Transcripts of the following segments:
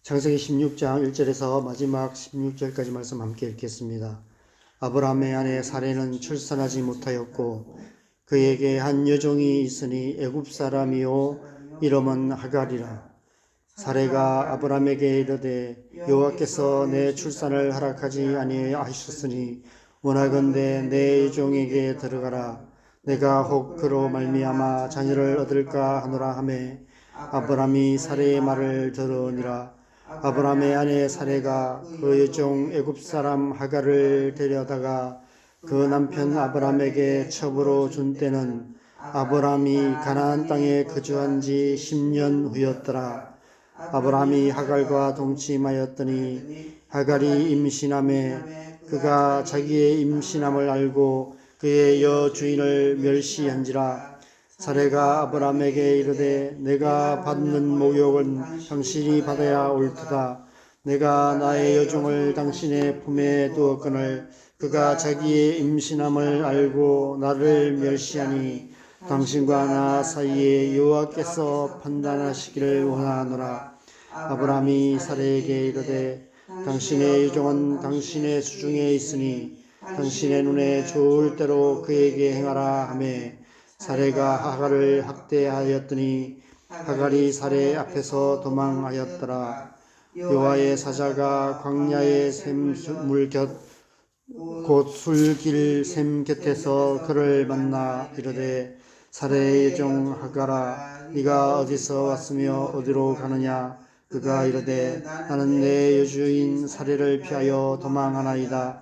창세기 16장 1절에서 마지막 16절까지 말씀 함께 읽겠습니다. 아브라함의 아내 사레는 출산하지 못하였고 그에게 한 여종이 있으니 애굽 사람이요 이름은 하갈이라. 사레가 아브라함에게 이르되 여호와께서 내 출산을 허락하지 아니하셨으니 원하건대 내 여종에게 들어가라. 내가 혹 그로 말미암아 자녀를 얻을까 하노라 하매 아브라함이 사레의 말을 들으니라. 아브라함의 아내 사레가 그 여종 애굽 사람 하갈을 데려다가 그 남편 아브라함에게 첩으로 준 때는 아브라함이 가나안 땅에 거주한 지 10년 후였더라. 아브라함이 하갈과 동침하였더니 하갈이 임신하매 그가 자기의 임신함을 알고 그의 여주인을 멸시한지라. 사레가 아브라함에게 이르되 내가 받는 모욕은 당신이 받아야 옳도다. 내가 나의 여종을 당신의 품에 두었거늘 그가 자기의 임신함을 알고 나를 멸시하니 당신과 나 사이에 여호와께서 판단하시기를 원하노라. 아브라함이 사레에게 이르되 당신의 여종은 당신의 수중에 있으니 당신의 눈에 좋을 대로 그에게 행하라 하매 사레가 하갈을 학대하였더니 하갈이 사레 앞에서 도망하였더라. 여호와의 사자가 광야의 샘물 곁 곧 술길 샘 곁에서 그를 만나 이르되 사레의 여종 하갈아 네가 어디서 왔으며 어디로 가느냐. 그가 이르되 나는 내 여주인 사레를 피하여 도망하나이다.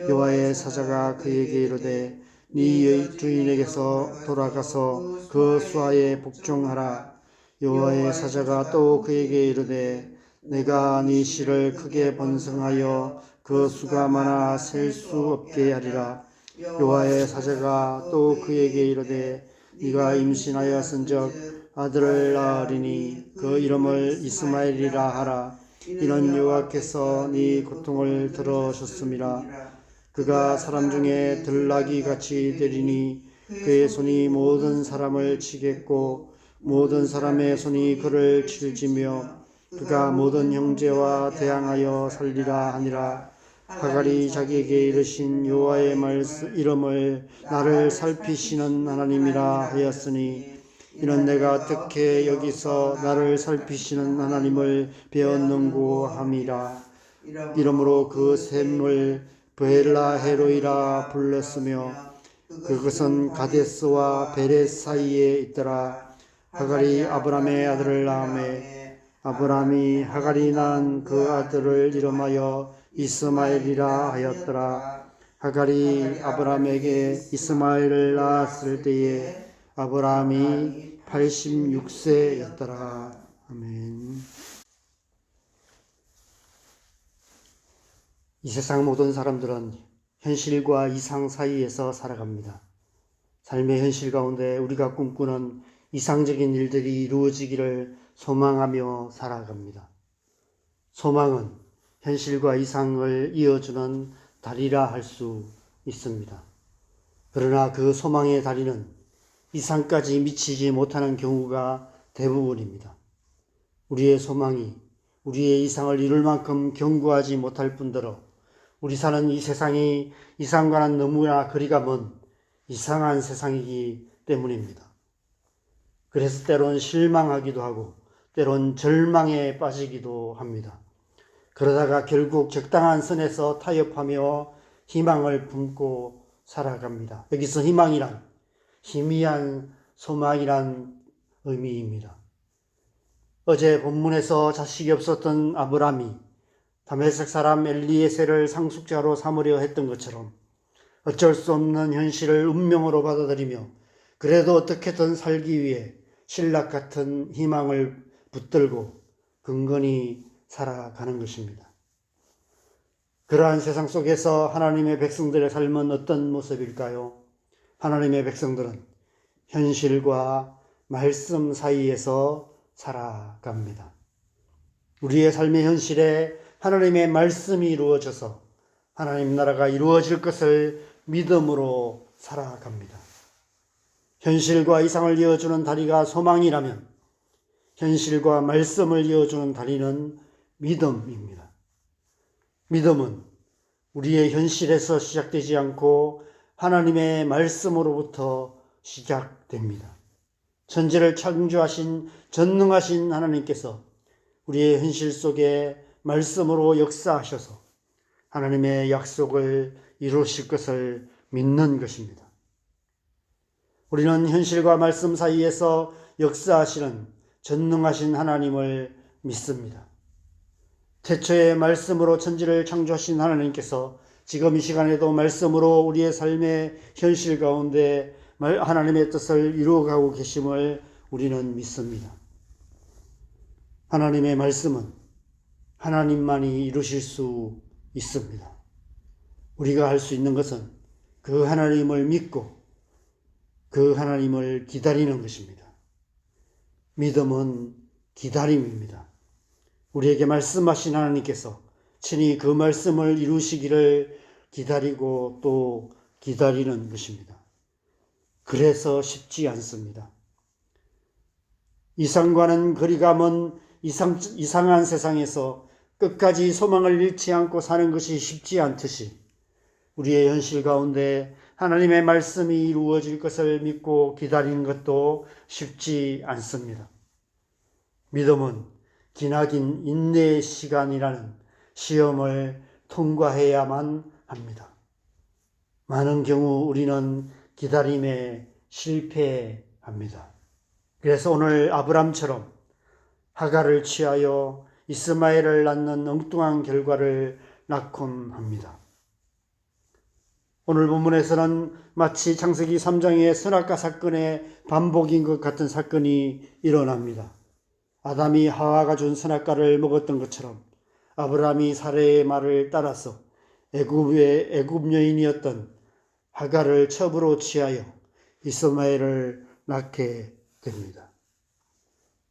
여호와의 사자가 그에게 이르되 네 주인에게서 돌아가서 그 수하에 복종하라. 여호와의 사자가 또 그에게 이르되 내가 네 씨를 크게 번성하여 그 수가 많아 셀 수 없게 하리라. 여호와의 사자가 또 그에게 이르되 네가 임신하였은즉 아들을 낳으리니 그 이름을 이스마엘이라 하라. 이는 여호와께서 네 고통을 들으셨음이라. 그가 사람 중에 들나귀 같이 되리니 그의 손이 모든 사람을 치겠고 모든 사람의 손이 그를 칠지며 그가 모든 형제와 대항하여 살리라 하니라. 하갈이 자기에게 이르신 여호와의 이름을 나를 살피시는 하나님이라 하였으니 이는 내가 어떻게 여기서 나를 살피시는 하나님을 배웠는고 함이라. 이러므로 그 샘을 브엘라 헤로이라 불렀으며 그것은 가데스와 베렛 사이에 있더라. 하갈이 아브라함의 아들을 낳음에 아브라함이 하갈이 낳은 그 아들을 이름하여 이스마엘이라 하였더라. 하갈이 아브라함에게 이스마엘을 낳았을 때에 아브라함이 86세였더라. 아멘. 이 세상 모든 사람들은 현실과 이상 사이에서 살아갑니다. 삶의 현실 가운데 우리가 꿈꾸는 이상적인 일들이 이루어지기를 소망하며 살아갑니다. 소망은 현실과 이상을 이어주는 다리라 할 수 있습니다. 그러나 그 소망의 다리는 이상까지 미치지 못하는 경우가 대부분입니다. 우리의 소망이 우리의 이상을 이룰 만큼 견고하지 못할 뿐더러 우리 사는 이 세상이 이상과는 너무나 거리가 먼 이상한 세상이기 때문입니다. 그래서 때론 실망하기도 하고 때론 절망에 빠지기도 합니다. 그러다가 결국 적당한 선에서 타협하며 희망을 품고 살아갑니다. 여기서 희망이란 희미한 소망이란 의미입니다. 어제 본문에서 자식이 없었던 아브라함이 다메섹 사람 엘리에셀을 상속자로 삼으려 했던 것처럼 어쩔 수 없는 현실을 운명으로 받아들이며 그래도 어떻게든 살기 위해 신락 같은 희망을 붙들고 근근히 살아가는 것입니다. 그러한 세상 속에서 하나님의 백성들의 삶은 어떤 모습일까요? 하나님의 백성들은 현실과 말씀 사이에서 살아갑니다. 우리의 삶의 현실에 하나님의 말씀이 이루어져서 하나님 나라가 이루어질 것을 믿음으로 살아갑니다. 현실과 이상을 이어주는 다리가 소망이라면 현실과 말씀을 이어주는 다리는 믿음입니다. 믿음은 우리의 현실에서 시작되지 않고 하나님의 말씀으로부터 시작됩니다. 천지를 창조하신 전능하신 하나님께서 우리의 현실 속에 말씀으로 역사하셔서 하나님의 약속을 이루실 것을 믿는 것입니다. 우리는 현실과 말씀 사이에서 역사하시는 전능하신 하나님을 믿습니다. 태초에 말씀으로 천지를 창조하신 하나님께서 지금 이 시간에도 말씀으로 우리의 삶의 현실 가운데 하나님의 뜻을 이루어가고 계심을 우리는 믿습니다. 하나님의 말씀은 하나님만이 이루실 수 있습니다. 우리가 할 수 있는 것은 그 하나님을 믿고 그 하나님을 기다리는 것입니다. 믿음은 기다림입니다. 우리에게 말씀하신 하나님께서 친히 그 말씀을 이루시기를 기다리고 또 기다리는 것입니다. 그래서 쉽지 않습니다. 이상과는 거리가 먼 이상한 세상에서 끝까지 소망을 잃지 않고 사는 것이 쉽지 않듯이 우리의 현실 가운데 하나님의 말씀이 이루어질 것을 믿고 기다리는 것도 쉽지 않습니다. 믿음은 기나긴 인내의 시간이라는 시험을 통과해야만 합니다. 많은 경우 우리는 기다림에 실패합니다. 그래서 오늘 아브람처럼 하갈을 취하여 이스마엘을 낳는 엉뚱한 결과를 낳곤 합니다. 오늘 본문에서는 마치 창세기 3장의 선악과 사건의 반복인 것 같은 사건이 일어납니다. 아담이 하와가 준 선악과를 먹었던 것처럼 아브라함이 사레의 말을 따라서 애굽 여인이었던 하갈을 첩으로 취하여 이스마엘을 낳게 됩니다.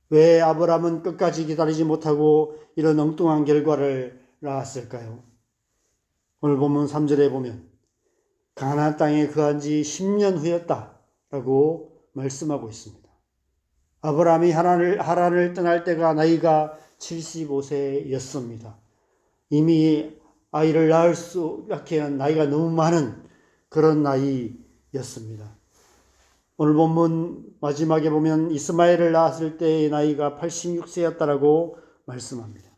왜 아브라함은 끝까지 기다리지 못하고 이런 엉뚱한 결과를 낳았을까요? 오늘 본문 3절에 보면 가나안 땅에 거한 지 10년 후였다라고 말씀하고 있습니다. 아브라함이 하란을 떠날 때가 나이가 75세였습니다. 이미 아이를 낳기에는 나이가 너무 많은 그런 나이였습니다. 오늘 본문 마지막에 보면 이스마엘을 낳았을 때의 나이가 86세였다라고 말씀합니다.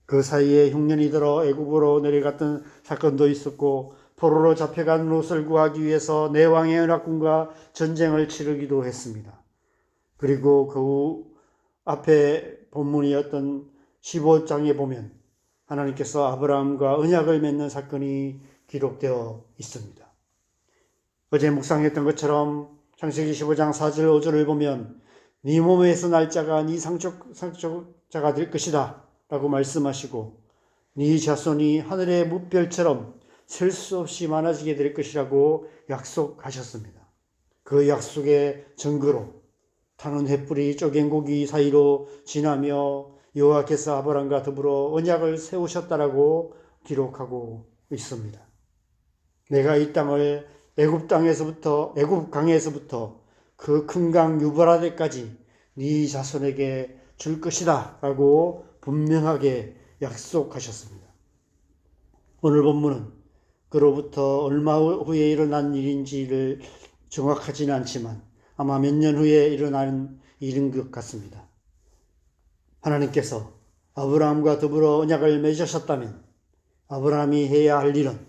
그 사이에 흉년이 들어 애굽으로 내려갔던 사건도 있었고 포로로 잡혀간 롯을 구하기 위해서 내왕의 연합군과 전쟁을 치르기도 했습니다. 그리고 그 앞에 본문이었던 15장에 보면 하나님께서 아브라함과 언약을 맺는 사건이 기록되어 있습니다. 어제 묵상했던 것처럼 창세기 15장 4절 5절을 보면 네 몸에서 날 자가 네 상속자가 될 것이다 라고 말씀하시고 네 자손이 하늘의 무별처럼 셀 수 없이 많아지게 될 것이라고 약속하셨습니다. 그 약속의 증거로 타는 횃불이 쪼갠 고기 사이로 지나며 여호와께서 아브람과 더불어 언약을 세우셨다라고 기록하고 있습니다. 내가 이 땅을 애굽 강에서부터 그 큰 강 유브라데까지 네 자손에게 줄 것이다 라고 분명하게 약속하셨습니다. 오늘 본문은 그로부터 얼마 후에 일어난 일인지를 정확하지는 않지만 아마 몇 년 후에 일어난 일인 것 같습니다. 하나님께서 아브라함과 더불어 언약을 맺으셨다면 아브라함이 해야 할 일은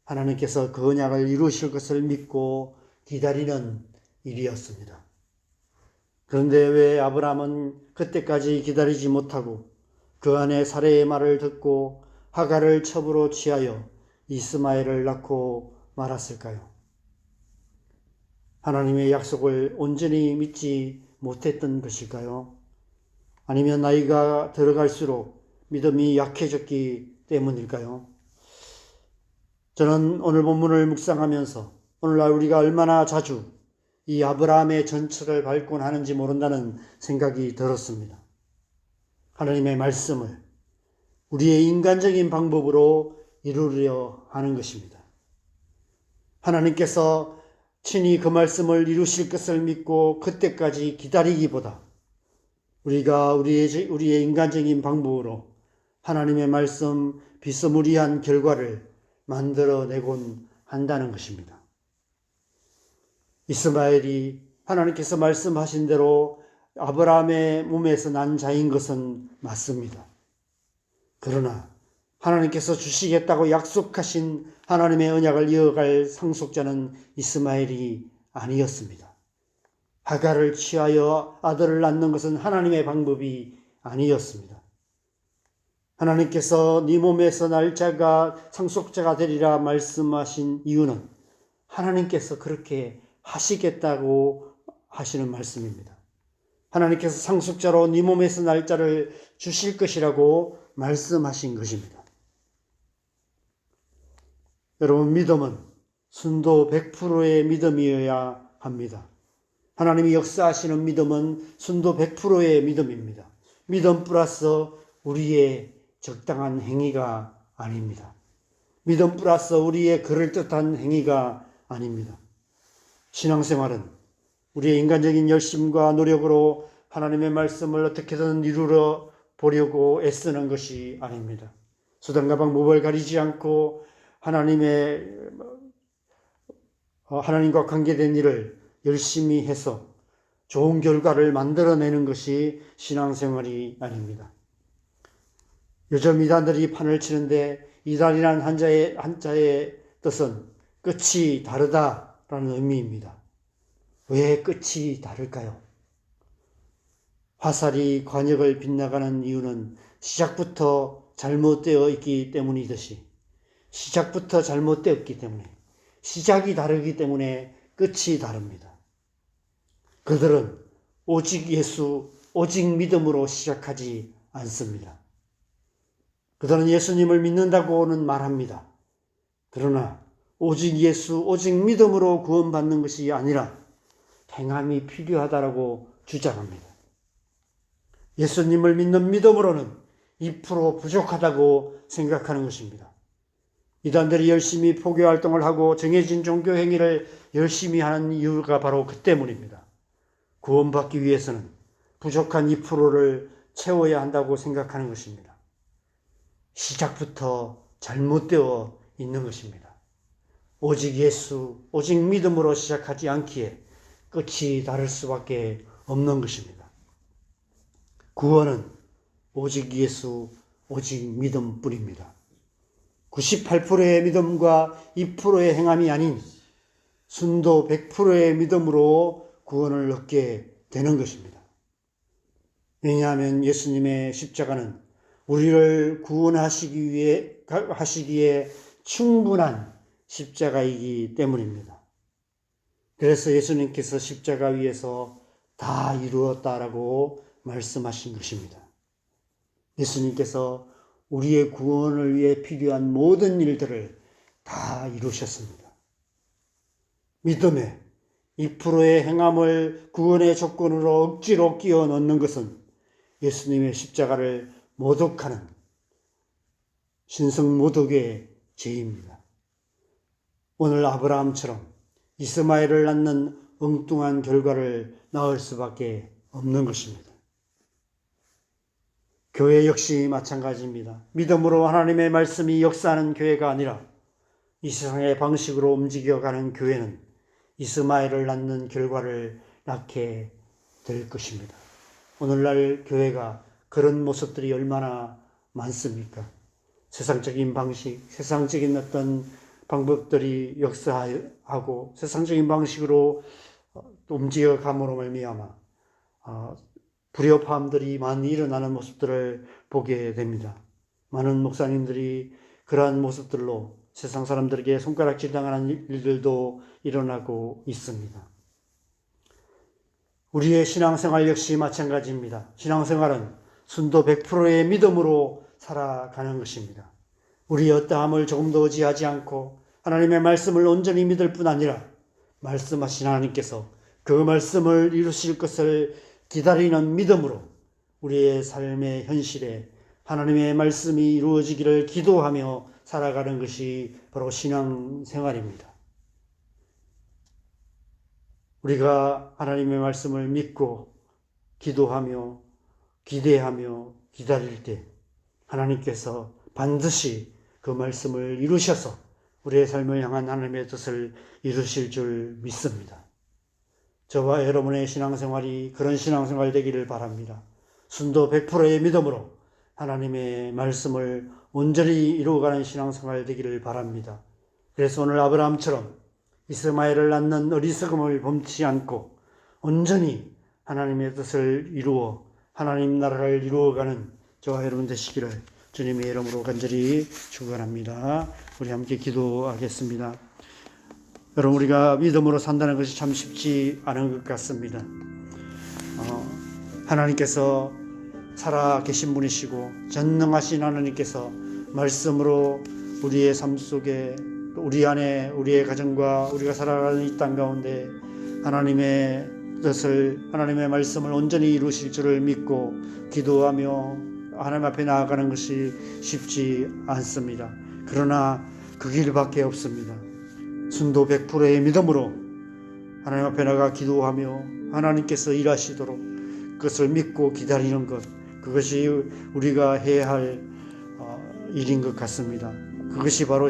하나님께서 그 언약을 이루실 것을 믿고 기다리는 일이었습니다. 그런데 왜 아브라함은 그때까지 기다리지 못하고 그 안에 사레의 말을 듣고 하갈을 첩으로 취하여 이스마엘을 낳고 말았을까요? 하나님의 약속을 온전히 믿지 못했던 것일까요? 아니면 나이가 들어갈수록 믿음이 약해졌기 때문일까요? 저는 오늘 본문을 묵상하면서 오늘날 우리가 얼마나 자주 이 아브라함의 전철을 밟곤 하는지 모른다는 생각이 들었습니다. 하나님의 말씀을 우리의 인간적인 방법으로 이루려 하는 것입니다. 하나님께서 친히 그 말씀을 이루실 것을 믿고 그때까지 기다리기보다 우리가 우리의 인간적인 방법으로 하나님의 말씀 비스무리한 결과를 만들어내곤 한다는 것입니다. 이스마엘이 하나님께서 말씀하신 대로 아브라함의 몸에서 난 자인 것은 맞습니다. 그러나 하나님께서 주시겠다고 약속하신 하나님의 언약을 이어갈 상속자는 이스마엘이 아니었습니다. 하갈을 취하여 아들을 낳는 것은 하나님의 방법이 아니었습니다. 하나님께서 네 몸에서 날 자가 상속자가 되리라 말씀하신 이유는 하나님께서 그렇게 하시겠다고 하시는 말씀입니다. 하나님께서 상속자로 네 몸에서 날 자를 주실 것이라고 말씀하신 것입니다. 여러분, 믿음은 순도 100%의 믿음이어야 합니다. 하나님이 역사하시는 믿음은 순도 100%의 믿음입니다. 믿음 플러스 우리의 적당한 행위가 아닙니다. 믿음 플러스 우리의 그럴듯한 행위가 아닙니다. 신앙생활은 우리의 인간적인 열심과 노력으로 하나님의 말씀을 어떻게든 이루어 보려고 애쓰는 것이 아닙니다. 수단과 방법을 가리지 않고 하나님과 관계된 일을 열심히 해서 좋은 결과를 만들어내는 것이 신앙생활이 아닙니다. 요즘 이단들이 판을 치는데 이단이라는 한자의 뜻은 끝이 다르다라는 의미입니다. 왜 끝이 다를까요? 화살이 관역을 빗나가는 이유는 시작부터 잘못되어 있기 때문이듯이 시작부터 잘못되었기 때문에 시작이 다르기 때문에 끝이 다릅니다. 그들은 오직 예수, 오직 믿음으로 시작하지 않습니다. 그들은 예수님을 믿는다고는 말합니다. 그러나 오직 예수, 오직 믿음으로 구원받는 것이 아니라 행함이 필요하다라고 주장합니다. 예수님을 믿는 믿음으로는 2% 부족하다고 생각하는 것입니다. 이단들이 열심히 포교 활동을 하고 정해진 종교 행위를 열심히 하는 이유가 바로 그 때문입니다. 구원받기 위해서는 부족한 2%를 채워야 한다고 생각하는 것입니다. 시작부터 잘못되어 있는 것입니다. 오직 예수, 오직 믿음으로 시작하지 않기에 끝이 다를 수밖에 없는 것입니다. 구원은 오직 예수, 오직 믿음뿐입니다. 98%의 믿음과 2%의 행함이 아닌 순도 100%의 믿음으로 구원을 얻게 되는 것입니다. 왜냐하면 예수님의 십자가는 우리를 구원하시기에 충분한 십자가이기 때문입니다. 그래서 예수님께서 십자가 위에서 다 이루었다라고 말씀하신 것입니다. 예수님께서 우리의 구원을 위해 필요한 모든 일들을 다 이루셨습니다. 믿음에 2%의 행함을 구원의 조건으로 억지로 끼워 넣는 것은 예수님의 십자가를 모독하는 신성모독의 죄입니다. 오늘 아브라함처럼 이스마엘을 낳는 엉뚱한 결과를 낳을 수밖에 없는 것입니다. 교회 역시 마찬가지입니다. 믿음으로 하나님의 말씀이 역사하는 교회가 아니라 이 세상의 방식으로 움직여가는 교회는 이스마엘을 낳는 결과를 낳게 될 것입니다. 오늘날 교회가 그런 모습들이 얼마나 많습니까? 세상적인 방식, 세상적인 어떤 방법들이 역사하고 세상적인 방식으로 움직여감으로 말미암아 불협화음들이 많이 일어나는 모습들을 보게 됩니다. 많은 목사님들이 그러한 모습들로 세상 사람들에게 손가락질 당하는 일들도 일어나고 있습니다. 우리의 신앙생활 역시 마찬가지입니다. 신앙생활은 순도 100%의 믿음으로 살아가는 것입니다. 우리의 어떠함을 조금도 의지하지 않고 하나님의 말씀을 온전히 믿을 뿐 아니라 말씀하신 하나님께서 그 말씀을 이루실 것을 기다리는 믿음으로 우리의 삶의 현실에 하나님의 말씀이 이루어지기를 기도하며 살아가는 것이 바로 신앙생활입니다. 우리가 하나님의 말씀을 믿고 기도하며 기대하며 기다릴 때 하나님께서 반드시 그 말씀을 이루셔서 우리의 삶을 향한 하나님의 뜻을 이루실 줄 믿습니다. 저와 여러분의 신앙생활이 그런 신앙생활 되기를 바랍니다. 순도 100%의 믿음으로 하나님의 말씀을 온전히 이루어가는 신앙생활 되기를 바랍니다. 그래서 오늘 아브라함처럼 이스마엘을 낳는 어리석음을 범치 않고 온전히 하나님의 뜻을 이루어 하나님 나라를 이루어가는 저와 여러분 되시기를 주님의 이름으로 간절히 축원합니다. 우리 함께 기도하겠습니다. 여러분, 우리가 믿음으로 산다는 것이 참 쉽지 않은 것 같습니다. 하나님께서 살아 계신 분이시고 전능하신 하나님께서 말씀으로 우리의 삶 속에, 우리 안에, 우리의 가정과 우리가 살아가는 이 땅 가운데 하나님의 뜻을, 하나님의 말씀을 온전히 이루실 줄을 믿고 기도하며 하나님 앞에 나아가는 것이 쉽지 않습니다. 그러나 그 길밖에 없습니다. 순도 100%의 믿음으로 하나님 앞에 나가 기도하며 하나님께서 일하시도록 그것을 믿고 기다리는 것, 그것이 우리가 해야 할 일인 것 같습니다. 그것이 바로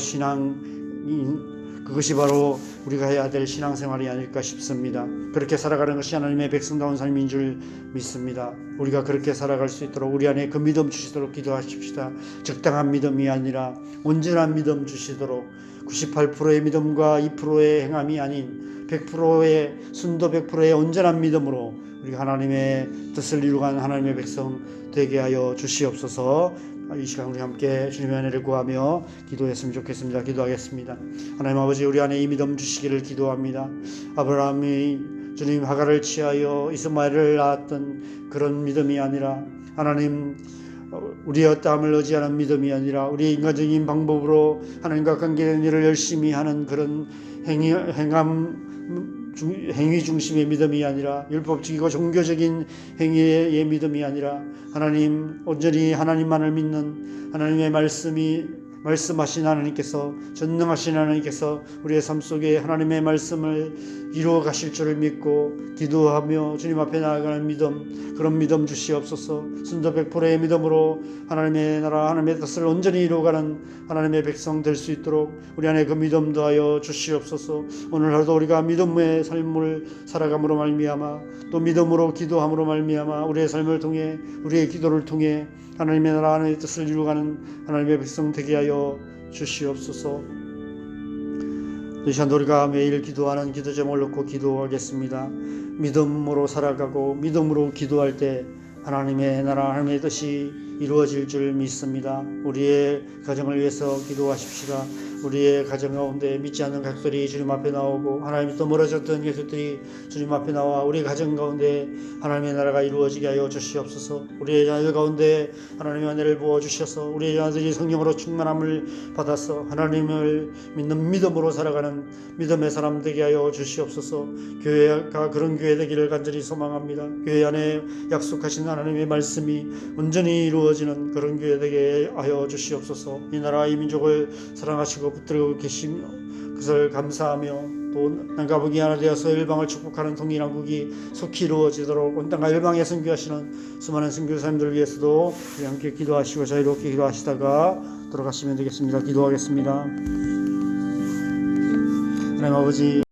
그것이 바로 우리가 해야 될 신앙생활이 아닐까 싶습니다. 그렇게 살아가는 것이 하나님의 백성다운 삶인 줄 믿습니다. 우리가 그렇게 살아갈 수 있도록 우리 안에 그 믿음 주시도록 기도하십시다. 적당한 믿음이 아니라 온전한 믿음 주시도록 98%의 믿음과 2%의 행함이 아닌 100%의 순도 100%의 온전한 믿음으로 우리가 하나님의 뜻을 이루어가는 하나님의 백성 되게 하여 주시옵소서. 이 시간 우리 함께 주님의 은혜를 구하며 기도했으면 좋겠습니다. 기도하겠습니다. 하나님 아버지, 우리 안에 이 믿음 주시기를 기도합니다. 아브라함이 주님 하갈을 취하여 이스마엘을 낳았던 그런 믿음이 아니라 하나님 우리의 땀을 의지하는 믿음이 아니라 우리의 인간적인 방법으로 하나님과 관계된 일을 열심히 하는 그런 행위 중심의 믿음이 아니라 율법적이고 종교적인 행위의 믿음이 아니라 하나님, 온전히 하나님만을 믿는 하나님의 말씀하신 하나님께서, 전능하신 하나님께서 우리의 삶 속에 하나님의 말씀을 이루어 가실 줄을 믿고 기도하며 주님 앞에 나아가는 믿음, 그런 믿음 주시옵소서. 순도 100%의 믿음으로 하나님의 나라, 하나님의 뜻을 온전히 이루어가는 하나님의 백성 될 수 있도록 우리 안에 그 믿음 더하여 주시옵소서. 오늘 하루도 우리가 믿음의 삶을 살아감으로 말미암아, 또 믿음으로 기도함으로 말미암아 우리의 삶을 통해, 우리의 기도를 통해 하나님의 나라, 하나님의 뜻을 이루어가는 하나님의 백성 되게 하여 주시옵소서. 이 시간도 우리가 매일 기도하는 기도 제목을 놓고 기도하겠습니다. 믿음으로 살아가고 믿음으로 기도할 때 하나님의 나라, 하나님의 뜻이 이루어질 줄 믿습니다. 우리의 가정을 위해서 기도하십시다. 우리의 가정 가운데 믿지 않는 가족들이 주님 앞에 나오고 하나님이 또 멀어졌던 가족들이 주님 앞에 나와 우리 가정 가운데 하나님의 나라가 이루어지게 하여 주시옵소서. 우리의 자녀들 가운데 하나님의 은혜를 부어주셔서 우리의 자녀들이 성령으로 충만함을 받아서 하나님을 믿는 믿음으로 살아가는 믿음의 사람 되게 하여 주시옵소서. 교회가 그런 교회 되기를 간절히 소망합니다. 교회 안에 약속하신 하나님의 말씀이 온전히 이루어지는 그런 교회 되게 하여 주시옵소서. 이 나라 이 민족을 사랑하시고 붙들고 계시며 그것을 감사하며 또 땅과 북이 하나 되어서 일방을 축복하는 통일한국이 속히 이루어지도록 온 땅과 일방에 선교하시는 수많은 선교사님들을 위해서도 우리 함께 기도하시고 자유롭게 기도하시다가 돌아가시면 되겠습니다. 기도하겠습니다. 하나님 아버지,